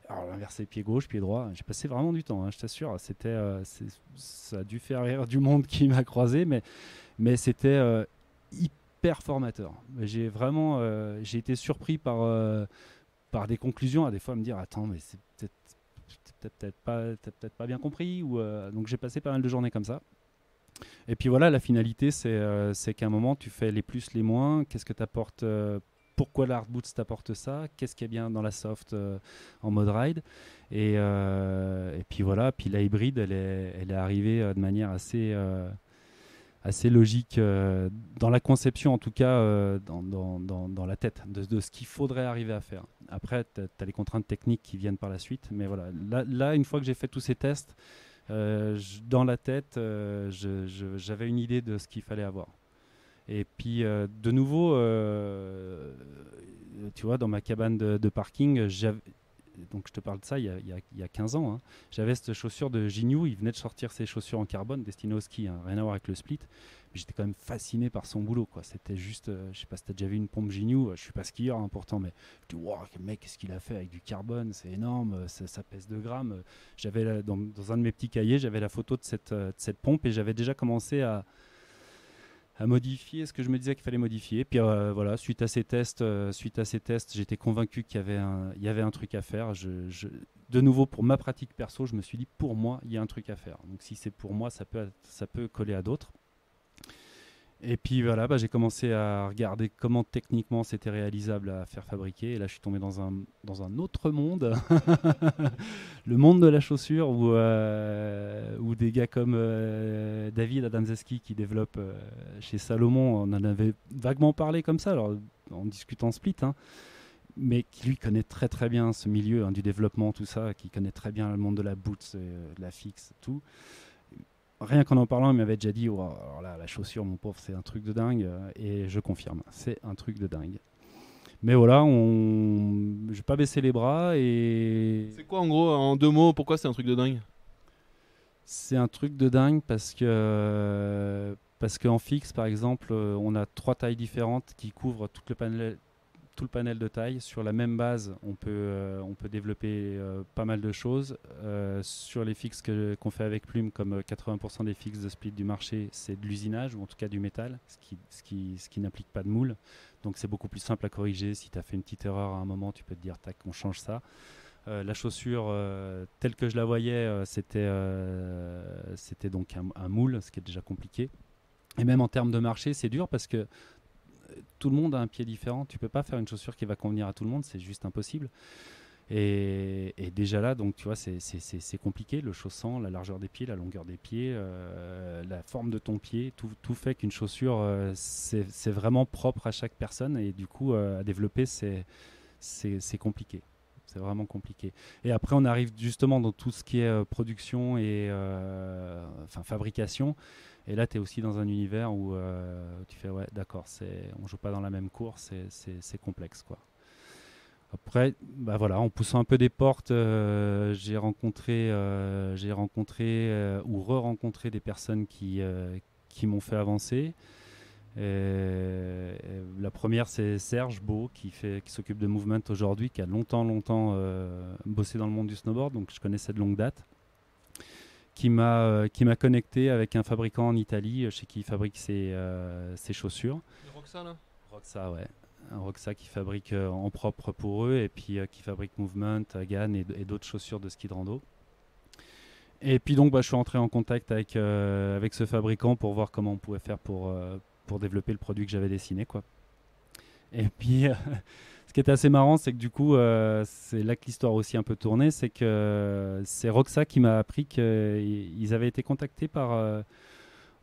Alors l'inversé pied gauche, pied droit, j'ai passé vraiment du temps, hein, je t'assure. Ça a dû faire rire du monde qui m'a croisé, mais c'était hyper formateur. J'ai été surpris par des conclusions, à des fois me dire, attends, mais c'est t'as peut-être pas bien compris. Donc j'ai passé pas mal de journées comme ça. Et puis voilà, la finalité, c'est qu'à un moment, tu fais les plus, les moins. Qu'est-ce que t'apporte pourquoi la hard boots t'apporte ça? Qu'est-ce qui est bien dans la soft en mode ride? Et puis voilà, puis la hybride, elle est arrivée de manière assez logique dans la conception, en tout cas dans la tête de ce qu'il faudrait arriver à faire. Après, tu as les contraintes techniques qui viennent par la suite. Mais voilà, là une fois que j'ai fait tous ces tests, dans la tête, j'avais une idée de ce qu'il fallait avoir. Et puis, de nouveau, tu vois, dans ma cabane de parking, donc je te parle de ça il y a 15 ans, hein, j'avais cette chaussure de Gignoux, il venait de sortir ses chaussures en carbone destinées au ski, hein, rien à voir avec le split. Mais j'étais quand même fasciné par son boulot, quoi. C'était juste, je sais pas si tu as déjà vu une pompe Gignoux, je suis pas skieur hein, pourtant, mais je dis, wow, mec, qu'est-ce qu'il a fait avec du carbone, c'est énorme, ça pèse 2 grammes. Dans un de mes petits cahiers, j'avais la photo de cette pompe et j'avais déjà commencé à modifier ce que je me disais qu'il fallait modifier. Puis voilà, suite à ces tests, j'étais convaincu qu'il y avait un truc à faire. De nouveau, pour ma pratique perso, je me suis dit, pour moi, il y a un truc à faire. Donc si c'est pour moi, ça peut coller à d'autres. Et puis voilà, j'ai commencé à regarder comment techniquement c'était réalisable à faire fabriquer. Et là, je suis tombé dans un autre monde, le monde de la chaussure, où des gars comme David Adamzeski qui développe chez Salomon, on en avait vaguement parlé comme ça, alors, en discutant split, hein, mais qui lui connaît très très bien ce milieu hein, du développement, tout ça, qui connaît très bien le monde de la boots, de la fixe, tout. Rien qu'en parlant, il m'avait déjà dit, oh, alors là, la chaussure, mon pauvre, c'est un truc de dingue. Et je confirme, c'est un truc de dingue. Mais voilà, je vais pas baisser les bras et... C'est quoi en gros, en 2 mots, pourquoi c'est un truc de dingue? C'est un truc de dingue parce qu'en fixe, par exemple, on a 3 tailles différentes qui couvrent tout le panel de taille. Sur la même base, on peut développer pas mal de choses. Sur les fixes qu'on fait avec Plume, comme 80% des fixes de split du marché, c'est de l'usinage, ou en tout cas du métal, ce qui n'implique pas de moule. Donc c'est beaucoup plus simple à corriger. Si tu as fait une petite erreur à un moment, tu peux te dire, tac, on change ça. La chaussure, telle que je la voyais, c'était donc un moule, ce qui est déjà compliqué. Et même en termes de marché, c'est dur parce que tout le monde a un pied différent. Tu peux pas faire une chaussure qui va convenir à tout le monde, c'est juste impossible. Et déjà là, donc tu vois, c'est compliqué. Le chausson, la largeur des pieds, la longueur des pieds, la forme de ton pied, tout fait qu'une chaussure, c'est vraiment propre à chaque personne. Et du coup, à développer, c'est compliqué. C'est vraiment compliqué. Et après, on arrive justement dans tout ce qui est production et fabrication. Et là, tu es aussi dans un univers où tu fais, ouais, d'accord, on joue pas dans la même course, c'est complexe, quoi. Après, voilà, en poussant un peu des portes, j'ai rencontré ou re-rencontré des personnes qui m'ont fait avancer. La première, c'est Serge Beau, qui s'occupe de Movement aujourd'hui, qui a longtemps bossé dans le monde du snowboard, donc je connaissais de longue date, qui m'a connecté avec un fabricant en Italie chez qui il fabrique ses chaussures. Le Roxa là? Roxa, ouais. Un Roxa qui fabrique en propre pour eux et puis qui fabrique Movement, Gann et d'autres chaussures de ski de rando. Et puis donc je suis entré en contact avec ce fabricant pour voir comment on pouvait faire pour développer le produit que j'avais dessiné, quoi. Et puis ce qui était assez marrant, c'est que du coup c'est là que l'histoire aussi un peu tournée, c'est que c'est Roxa qui m'a appris qu'ils avaient été contactés par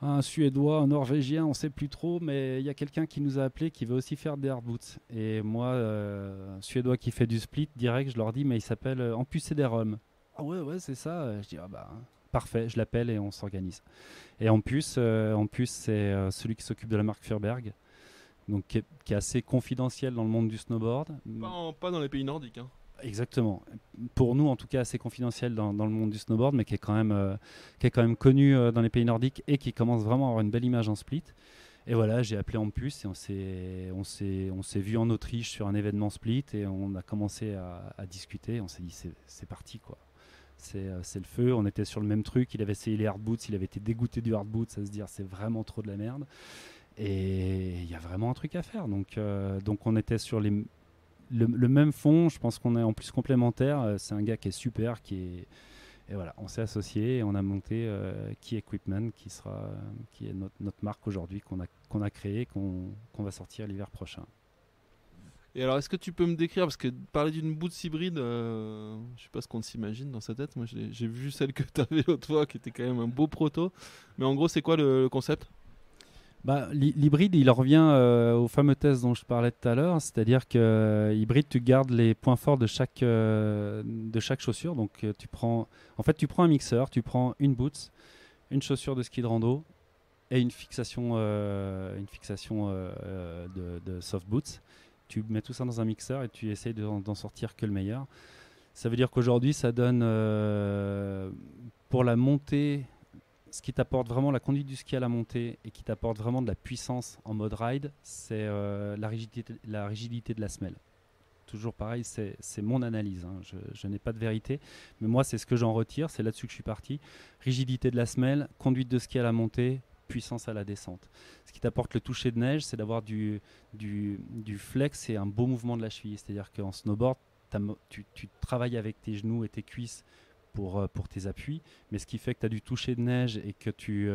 un Suédois, un Norvégien, on ne sait plus trop, mais il y a quelqu'un qui nous a appelé qui veut aussi faire des hard boots. Et moi, un Suédois qui fait du split, direct, je leur dis, mais il s'appelle Ampus Ederholm. Ah ouais, c'est ça. Je dis, ah bah, parfait, je l'appelle et on s'organise. Et Ampus c'est celui qui s'occupe de la marque Furberg, donc qui est assez confidentiel dans le monde du snowboard. Pas dans les pays nordiques. Hein. Exactement. Pour nous, en tout cas, assez confidentiel dans le monde du snowboard, mais qui est quand même connu dans les pays nordiques et qui commence vraiment à avoir une belle image en split. Et voilà, j'ai appelé Ampus et on s'est vu en Autriche sur un événement split et on a commencé à discuter. On s'est dit, c'est parti, quoi. C'est le feu. On était sur le même truc. Il avait essayé les hard boots. Il avait été dégoûté du hard boots à se dire, c'est vraiment trop de la merde. Et il y a vraiment un truc à faire. Donc on était sur le même fond. Je pense qu'on est en plus complémentaires. C'est un gars qui est super, et voilà, on s'est associés et on a monté Key Equipment, qui est notre marque aujourd'hui qu'on a créée, qu'on va sortir l'hiver prochain. Et alors, est-ce que tu peux me décrire, parce que parler d'une boots hybride, je sais pas ce qu'on s'imagine dans sa tête. Moi, j'ai vu celle que tu avais l'autre fois, qui était quand même un beau proto. Mais en gros, c'est quoi le concept ? Bah, l'hybride, il revient au fameux test dont je parlais tout à l'heure, c'est-à-dire que hybride, tu gardes les points forts de chaque chaussure. Donc, tu prends un mixeur, tu prends une boots, une chaussure de ski de rando et une fixation de soft boots. Tu mets tout ça dans un mixeur et tu essayes d'en sortir que le meilleur. Ça veut dire qu'aujourd'hui, ça donne pour la montée, ce qui t'apporte vraiment la conduite du ski à la montée et qui t'apporte vraiment de la puissance en mode ride, c'est la rigidité de la semelle. Toujours pareil, c'est mon analyse. Hein. Je n'ai pas de vérité, mais moi, c'est ce que j'en retire. C'est là-dessus que je suis parti. Rigidité de la semelle, conduite de ski à la montée, puissance à la descente. Ce qui t'apporte le toucher de neige, c'est d'avoir du flex et un beau mouvement de la cheville. C'est-à-dire qu'en snowboard, tu travailles avec tes genoux et tes cuisses pour tes appuis, mais ce qui fait que tu as du toucher de neige et que tu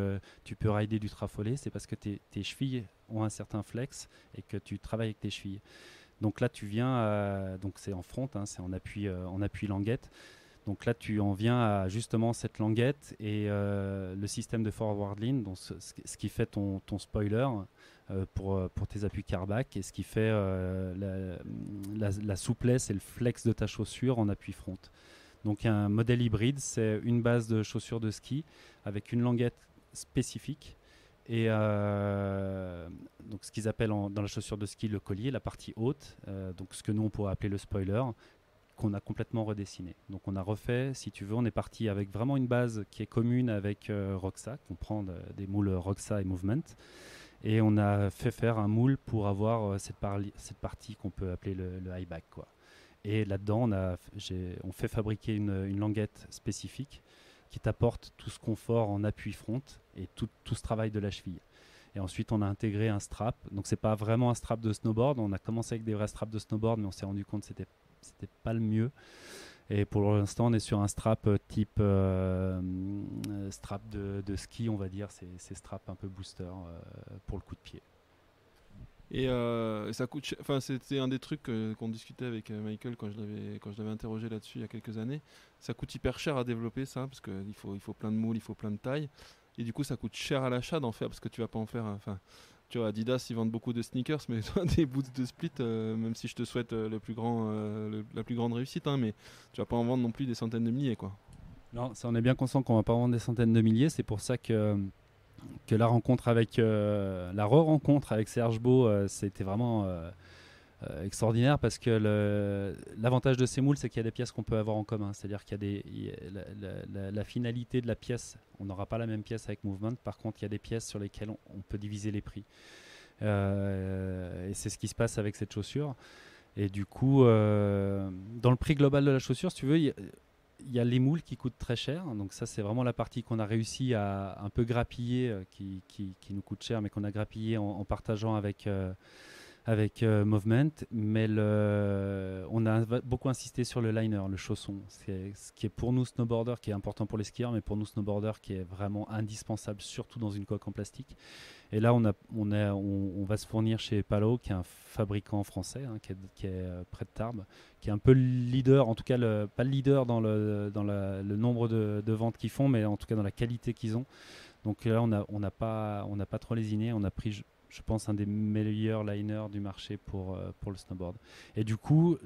peux rider du trafolé, c'est parce que tes chevilles ont un certain flex et que tu travailles avec tes chevilles. Donc là, tu viens, donc c'est en front, hein, c'est en appui languette. Donc là, tu en viens à justement cette languette et le système de forward lean, donc ce qui fait ton spoiler pour tes appuis carbac et ce qui fait la souplesse et le flex de ta chaussure en appui front. Donc un modèle hybride, c'est une base de chaussures de ski avec une languette spécifique et donc ce qu'ils appellent dans la chaussure de ski le collier, la partie haute, donc ce que nous on pourrait appeler le spoiler, qu'on a complètement redessiné. Donc on a refait, si tu veux, on est parti avec vraiment une base qui est commune avec Roxa, qu'on prend des moules Roxa et Movement, et on a fait faire un moule pour avoir cette partie qu'on peut appeler le high back, quoi. Et là-dedans, on fait fabriquer une languette spécifique qui t'apporte tout ce confort en appui front et tout ce travail de la cheville. Et ensuite, on a intégré un strap. Donc, c'est pas vraiment un strap de snowboard. On a commencé avec des vrais straps de snowboard, mais on s'est rendu compte que c'était pas le mieux. Et pour l'instant, on est sur un strap type strap de ski, on va dire. C'est strap un peu booster pour le coup de pied. Et ça coûte enfin, c'était un des trucs qu'on discutait avec Michael quand je l'avais interrogé là-dessus il y a quelques années. Ça coûte hyper cher à développer ça, parce qu'il faut plein de moules, il faut plein de tailles. Et du coup, ça coûte cher à l'achat d'en faire, parce que tu vas pas en faire... Enfin, tu vois, Adidas, ils vendent beaucoup de sneakers, mais des boots de split, même si je te souhaite la plus grande réussite, hein, mais tu vas pas en vendre non plus des centaines de milliers, quoi. Non, ça on est bien conscient qu'on va pas vendre des centaines de milliers. C'est pour ça que la rencontre avec la re-rencontre avec Serge Beau, c'était vraiment extraordinaire parce que l'avantage de ces moules, c'est qu'il y a des pièces qu'on peut avoir en commun. C'est-à-dire qu'il y a la finalité de la pièce, on n'aura pas la même pièce avec Movement. Par contre, il y a des pièces sur lesquelles on peut diviser les prix. Et c'est ce qui se passe avec cette chaussure. Et du coup, dans le prix global de la chaussure, si tu veux, il y a les moules qui coûtent très cher. Donc ça, c'est vraiment la partie qu'on a réussi à un peu grappiller, qui nous coûte cher, mais qu'on a grappillé en partageant avec Movement. Mais on a beaucoup insisté sur le liner, le chausson. C'est ce qui est pour nous snowboarders, qui est important pour les skieurs, mais pour nous snowboarders, qui est vraiment indispensable, surtout dans une coque en plastique. Et là, on va se fournir chez Palo, qui est un fabricant français, hein, qui est près de Tarbes, qui est un peu le leader, en tout cas pas le leader dans le nombre de ventes qu'ils font, mais en tout cas dans la qualité qu'ils ont. Donc là, on n'a pas trop lésiné. On a pris, je pense, un des meilleurs liners du marché pour le snowboard. Et du coup,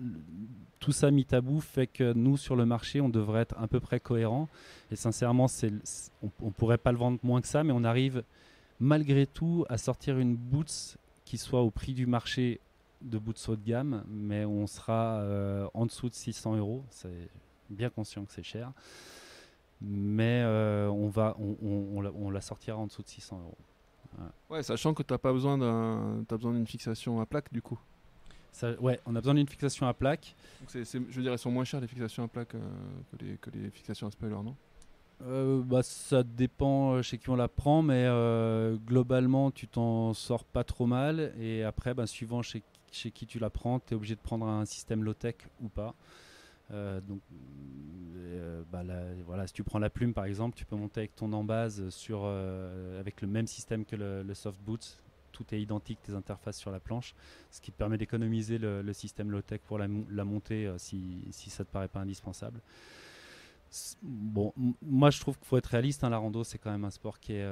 tout ça mis à bout fait que nous, sur le marché, on devrait être à peu près cohérent. Et sincèrement, on pourrait pas le vendre moins que ça, mais on arrive malgré tout à sortir une boots qui soit au prix du marché de boots haut de gamme, mais on sera en dessous de 600 euros. C'est bien conscient que c'est cher, mais on la sortira en dessous de 600 euros. Ouais, sachant que t'as besoin d'une fixation à plaque du coup. Ouais, on a besoin d'une fixation à plaque. Donc je veux dire, elles sont moins chères les fixations à plaque que les fixations à spoiler, non? Ça dépend chez qui on la prend, mais globalement, tu t'en sors pas trop mal. Et après, suivant chez qui tu la prends, tu es obligé de prendre un système low-tech ou pas. Voilà, si tu prends la Plume par exemple, tu peux monter avec ton embase avec le même système que le soft boot. Tout est identique, tes interfaces sur la planche, ce qui te permet d'économiser le système low-tech pour la montée si ça te paraît pas indispensable. Bon, moi je trouve qu'il faut être réaliste, la rando c'est quand même un sport qui est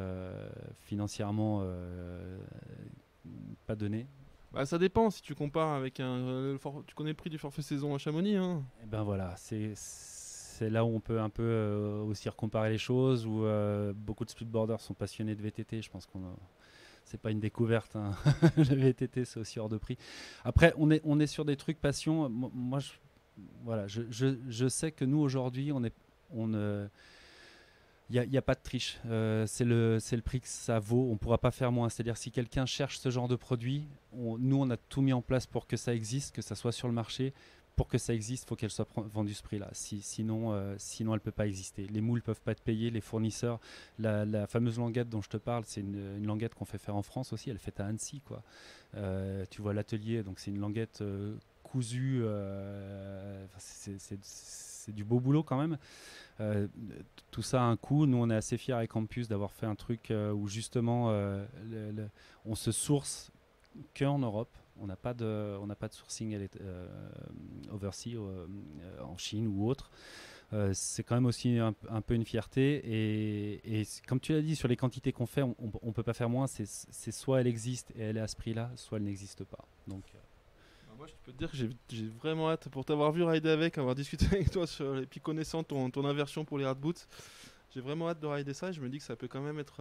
financièrement pas donné. Ça dépend si tu compares avec tu connais le prix du forfait saison à Chamonix, hein. Et ben voilà, c'est là où on peut un peu aussi recomparer les choses, où beaucoup de speedboarders sont passionnés de VTT. Je pense c'est pas une découverte, hein. Le VTT c'est aussi hors de prix. Après on est sur des trucs passion. Moi je sais que nous aujourd'hui il n'y a pas de triche. C'est le prix que ça vaut. On ne pourra pas faire moins. C'est-à-dire si quelqu'un cherche ce genre de produit, nous on a tout mis en place pour que ça existe, que ça soit sur le marché. Pour que ça existe, il faut qu'elle soit vendue ce prix-là. Sinon, elle ne peut pas exister. Les moules ne peuvent pas être payés, les fournisseurs. La fameuse languette dont je te parle, c'est une languette qu'on fait faire en France aussi. Elle est faite à Annecy, quoi. Tu vois l'atelier, donc c'est une languette cousue. C'est du beau boulot quand même. Tout ça a un coût. Nous, on est assez fiers avec Campus d'avoir fait un truc où justement on se source qu'en Europe. On n'a pas de sourcing overseas en Chine ou autre. C'est quand même aussi un peu une fierté. Et comme tu l'as dit, sur les quantités qu'on fait, on ne peut pas faire moins. C'est soit elle existe et elle est à ce prix-là, soit elle n'existe pas. Donc, moi, je peux te dire que j'ai vraiment hâte pour t'avoir vu rider avec, avoir discuté avec toi et puis connaissant ton aversion pour les hard boots. J'ai vraiment hâte de rider ça et je me dis que ça peut quand même être...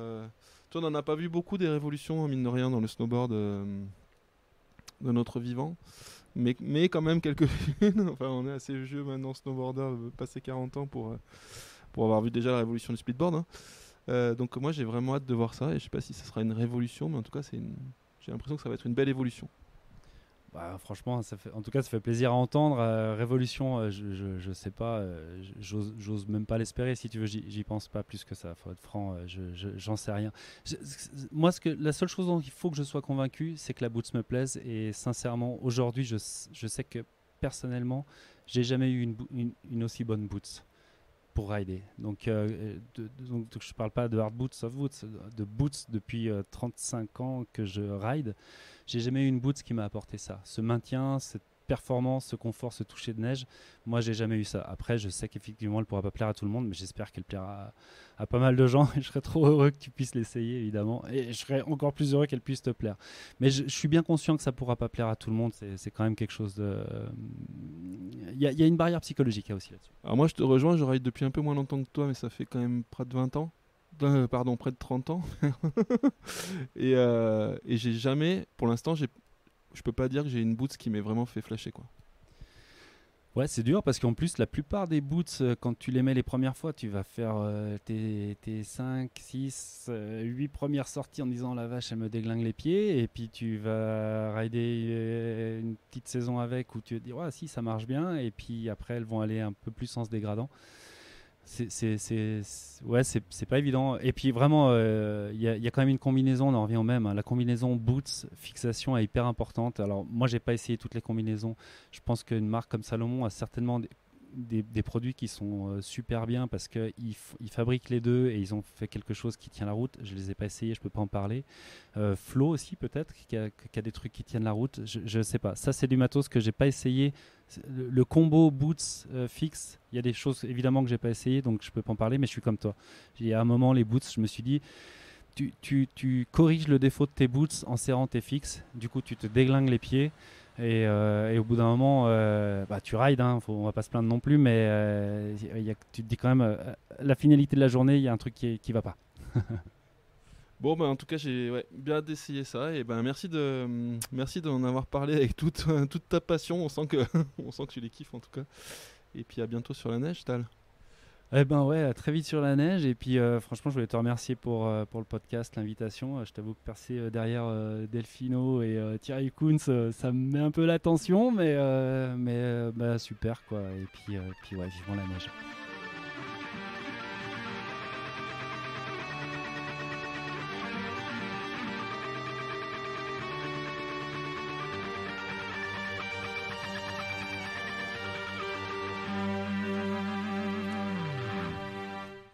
Toi, on n'en a pas vu beaucoup des révolutions, mine de rien, dans le snowboard de notre vivant. Mais quand même quelques-unes. Enfin, on est assez vieux maintenant, snowboarder, passé 40 ans pour avoir vu déjà la révolution du speedboard, hein. Donc moi, j'ai vraiment hâte de voir ça et je sais pas si ça sera une révolution, mais en tout cas, j'ai l'impression que ça va être une belle évolution. Franchement, ça fait plaisir à entendre. Révolution, je sais pas, j'ose même pas l'espérer. Si tu veux, j'y pense pas plus que ça. Faut être franc, j'en sais rien. Moi, la seule chose dont il faut que je sois convaincu, c'est que la boots me plaise. Et sincèrement, aujourd'hui, je sais que personnellement, j'ai jamais eu une aussi bonne boots pour rider. Donc je parle pas de hard boots, soft boots, de boots depuis 35 ans que je ride. J'ai jamais eu une boots qui m'a apporté ça. Ce maintien, cette performance, ce confort, ce toucher de neige, moi j'ai jamais eu ça. Après, je sais qu'effectivement, elle pourra pas plaire à tout le monde, mais j'espère qu'elle plaira à pas mal de gens. Et je serais trop heureux que tu puisses l'essayer, évidemment. Et je serais encore plus heureux qu'elle puisse te plaire. Mais je suis bien conscient que ça pourra pas plaire à tout le monde. C'est quand même quelque chose de... Il y a une barrière psychologique aussi là-dessus. Alors moi, je te rejoins, je ride depuis un peu moins longtemps que toi, mais ça fait quand même près de 20 ans. Près de 30 ans. et j'ai jamais, pour l'instant, je peux pas dire que j'ai une boots qui m'ait vraiment fait flasher, quoi. Ouais, c'est dur parce qu'en plus, la plupart des boots, quand tu les mets les premières fois, tu vas faire tes 5, 6, 8 premières sorties en disant la vache, elle me déglingue les pieds. Et puis tu vas rider une petite saison avec où tu vas te dire, ouais, si, ça marche bien. Et puis après, elles vont aller un peu plus en se dégradant. C'est pas évident. Et puis vraiment, il y a quand même une combinaison, on en revient au même, hein. La combinaison boots fixation est hyper importante. Alors moi, j'ai pas essayé toutes les combinaisons. Je pense qu'une marque comme Salomon a certainement des produits qui sont super bien parce qu'ils fabriquent les deux et ils ont fait quelque chose qui tient la route. Je les ai pas essayés, je peux pas en parler. Flow aussi peut-être qui a des trucs qui tiennent la route. Je sais pas. Ça c'est du matos que j'ai pas essayé. Le combo boots fixe, il y a des choses évidemment que j'ai pas essayé donc je peux pas en parler. Mais je suis comme toi. Il y a un moment les boots, je me suis dit. Tu corriges le défaut de tes boots en serrant tes fixes. Du coup, tu te déglingues les pieds. Et au bout d'un moment, tu rides. On va pas se plaindre non plus. Mais tu te dis quand même, la finalité de la journée, il y a un truc qui va pas. Bon, en tout cas, j'ai bien hâte d'essayer ça. Et merci d'en avoir parlé avec toute ta passion. On sent que tu les kiffes en tout cas. Et puis à bientôt sur la neige, Tal. Eh ben ouais, très vite sur la neige. Et puis franchement, je voulais te remercier pour le podcast, l'invitation. Je t'avoue que percer derrière Delfino et Thierry Kunz, ça me met un peu la tension, mais super quoi. Et puis ouais, vivement la neige.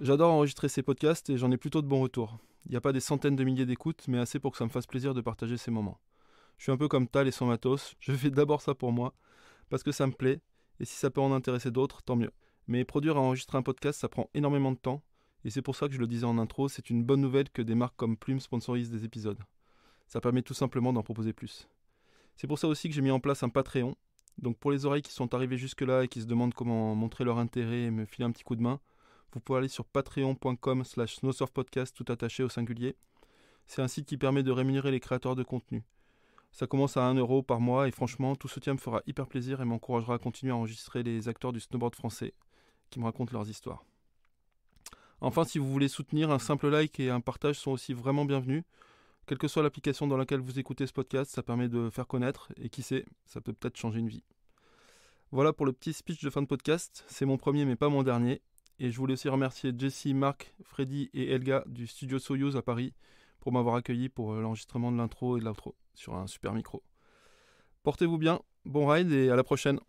J'adore enregistrer ces podcasts et j'en ai plutôt de bons retours. Il n'y a pas des centaines de milliers d'écoutes, mais assez pour que ça me fasse plaisir de partager ces moments. Je suis un peu comme Tal et son matos, je fais d'abord ça pour moi, parce que ça me plaît, et si ça peut en intéresser d'autres, tant mieux. Mais produire et enregistrer un podcast, ça prend énormément de temps, et c'est pour ça que je le disais en intro, c'est une bonne nouvelle que des marques comme Plume sponsorisent des épisodes. Ça permet tout simplement d'en proposer plus. C'est pour ça aussi que j'ai mis en place un Patreon, donc pour les oreilles qui sont arrivées jusque-là et qui se demandent comment montrer leur intérêt et me filer un petit coup de main, vous pouvez aller sur patreon.com/snowsurfpodcast tout attaché au singulier. C'est un site qui permet de rémunérer les créateurs de contenu. Ça commence à 1 € par mois et franchement, tout soutien me fera hyper plaisir et m'encouragera à continuer à enregistrer les acteurs du snowboard français qui me racontent leurs histoires. Enfin, si vous voulez soutenir, un simple like et un partage sont aussi vraiment bienvenus. Quelle que soit l'application dans laquelle vous écoutez ce podcast, ça permet de faire connaître et qui sait, ça peut peut-être changer une vie. Voilà pour le petit speech de fin de podcast. C'est mon premier mais pas mon dernier. Et je voulais aussi remercier Jessie, Marc, Freddy et Elga du studio Soyouz à Paris pour m'avoir accueilli pour l'enregistrement de l'intro et de l'outro sur un super micro. Portez-vous bien, bon ride et à la prochaine.